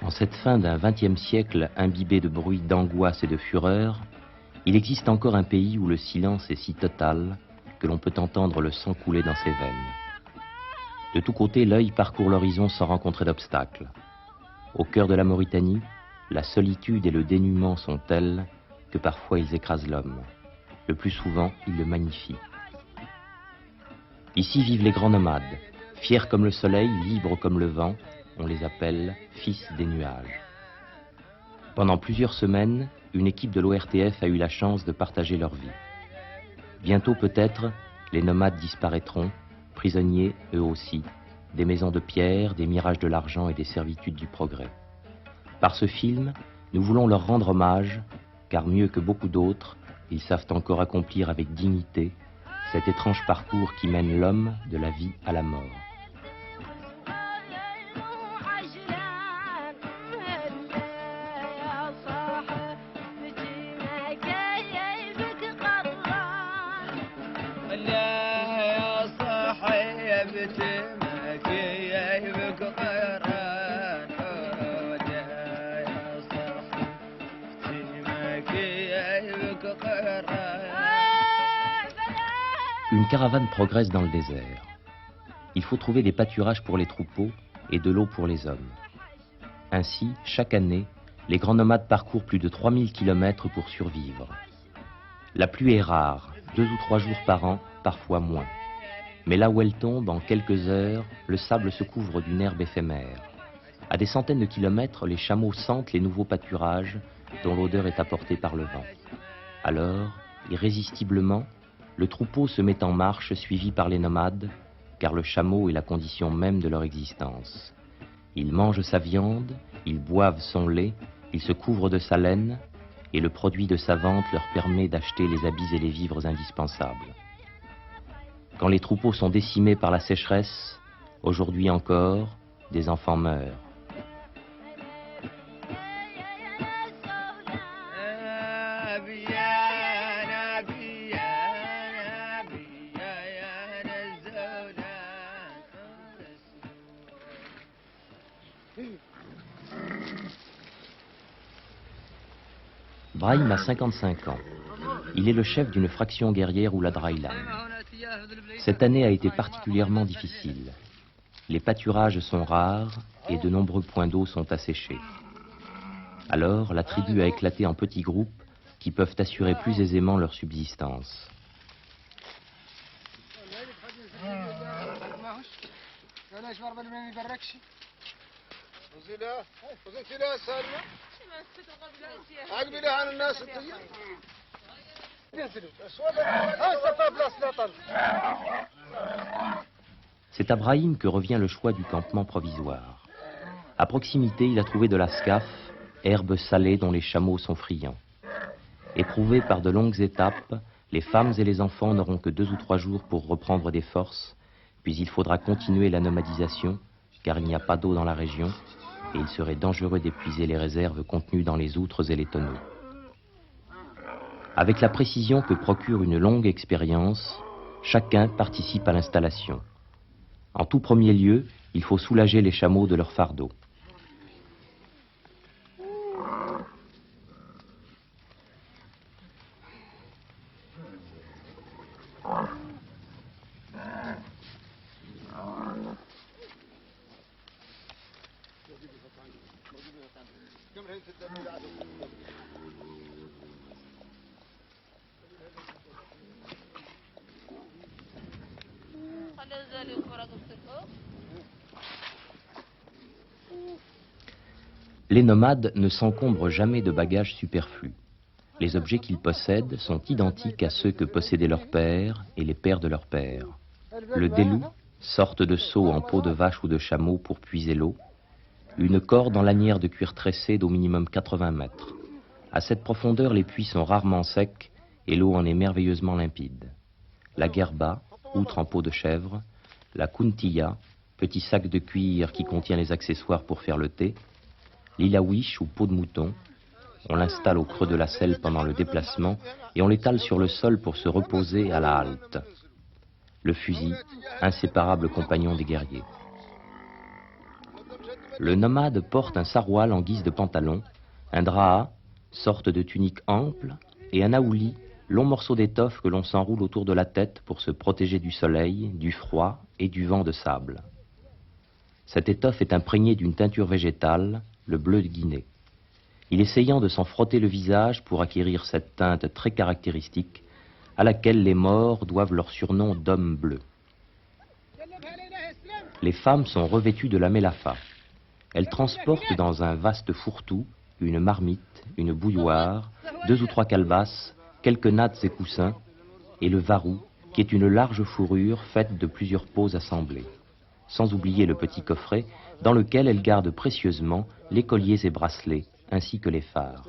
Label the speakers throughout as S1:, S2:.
S1: En cette fin d'un XXe siècle imbibé de bruit, d'angoisse et de fureur, il existe encore un pays où le silence est si total que l'on peut entendre le sang couler dans ses veines. De tous côtés, l'œil parcourt l'horizon sans rencontrer d'obstacles. Au cœur de la Mauritanie, la solitude et le dénuement sont tels que parfois ils écrasent l'homme. Le plus souvent, ils le magnifient. Ici vivent les grands nomades, fiers comme le soleil, libres comme le vent. On les appelle fils des nuages. Pendant plusieurs semaines, une équipe de l'ORTF a eu la chance de partager leur vie. Bientôt peut-être, les nomades disparaîtront, prisonniers eux aussi, des maisons de pierre, des mirages de l'argent et des servitudes du progrès. Par ce film, nous voulons leur rendre hommage, car mieux que beaucoup d'autres, ils savent encore accomplir avec dignité cet étrange parcours qui mène l'homme de la vie à la mort. Une caravane progresse dans le désert. Il faut trouver des pâturages pour les troupeaux et de l'eau pour les hommes. Ainsi, chaque année, les grands nomades parcourent plus de 3000 km pour survivre. La pluie est rare, 2 ou 3 jours par an, parfois moins. Mais là où elle tombe, en quelques heures, le sable se couvre d'une herbe éphémère. À des centaines de kilomètres, les chameaux sentent les nouveaux pâturages dont l'odeur est apportée par le vent. Alors, irrésistiblement, le troupeau se met en marche, suivi par les nomades, car le chameau est la condition même de leur existence. Ils mangent sa viande, ils boivent son lait, ils se couvrent de sa laine, et le produit de sa vente leur permet d'acheter les habits et les vivres indispensables. Quand les troupeaux sont décimés par la sécheresse, aujourd'hui encore, des enfants meurent. Brahim a 55 ans. Il est le chef d'une fraction guerrière Oulad Raylan. Cette année a été particulièrement difficile. Les pâturages sont rares et de nombreux points d'eau sont asséchés. Alors, la tribu a éclaté en petits groupes qui peuvent assurer plus aisément leur subsistance. C'est à Brahim que revient le choix du campement provisoire. À proximité, il a trouvé de la scaf, herbe salée dont les chameaux sont friands. Éprouvés par de longues étapes, les femmes et les enfants n'auront que 2 ou 3 jours pour reprendre des forces, puis il faudra continuer la nomadisation, car il n'y a pas d'eau dans la région, et il serait dangereux d'épuiser les réserves contenues dans les outres et les tonneaux. Avec la précision que procure une longue expérience, chacun participe à l'installation. En tout premier lieu, il faut soulager les chameaux de leur fardeau. Les nomades ne s'encombrent jamais de bagages superflus. Les objets qu'ils possèdent sont identiques à ceux que possédaient leurs pères et les pères de leurs pères. Le délou, sorte de seau en peau de vache ou de chameau pour puiser l'eau. Une corde en lanière de cuir tressé d'au minimum 80 mètres. À cette profondeur, les puits sont rarement secs et l'eau en est merveilleusement limpide. La gerba, outre en peau de chèvre. La kuntilla, petit sac de cuir qui contient les accessoires pour faire le thé. L'ilawish ou peau de mouton. On l'installe au creux de la selle pendant le déplacement et on l'étale sur le sol pour se reposer à la halte. Le fusil, inséparable compagnon des guerriers. Le nomade porte un saroual en guise de pantalon, un draha, sorte de tunique ample, et un aouli, long morceau d'étoffe que l'on s'enroule autour de la tête pour se protéger du soleil, du froid et du vent de sable. Cette étoffe est imprégnée d'une teinture végétale, le bleu de Guinée. Il est essayant de s'en frotter le visage pour acquérir cette teinte très caractéristique à laquelle les morts doivent leur surnom d'hommes bleus. Les femmes sont revêtues de la mélafa. Elles transportent dans un vaste fourre-tout une marmite, une bouilloire, 2 ou 3 calebasses, quelques nattes et coussins, et le varou, qui est une large fourrure faite de plusieurs peaux assemblées. Sans oublier le petit coffret dans lequel elles gardent précieusement les colliers et bracelets, ainsi que les phares.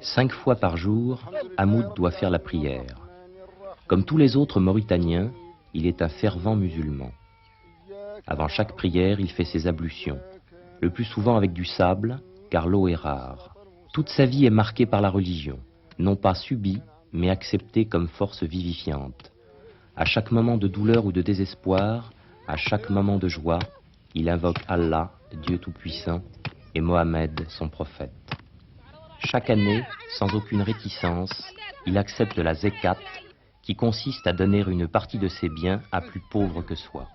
S1: 5 fois par jour, Hamoud doit faire la prière. Comme tous les autres Mauritaniens, il est un fervent musulman. Avant chaque prière, il fait ses ablutions, le plus souvent avec du sable, car l'eau est rare. Toute sa vie est marquée par la religion, non pas subie, mais acceptée comme force vivifiante. À chaque moment de douleur ou de désespoir, à chaque moment de joie, il invoque Allah, Dieu Tout-Puissant, et Mohammed, son prophète. Chaque année, sans aucune réticence, il accepte la zekat, qui consiste à donner une partie de ses biens à plus pauvres que soi.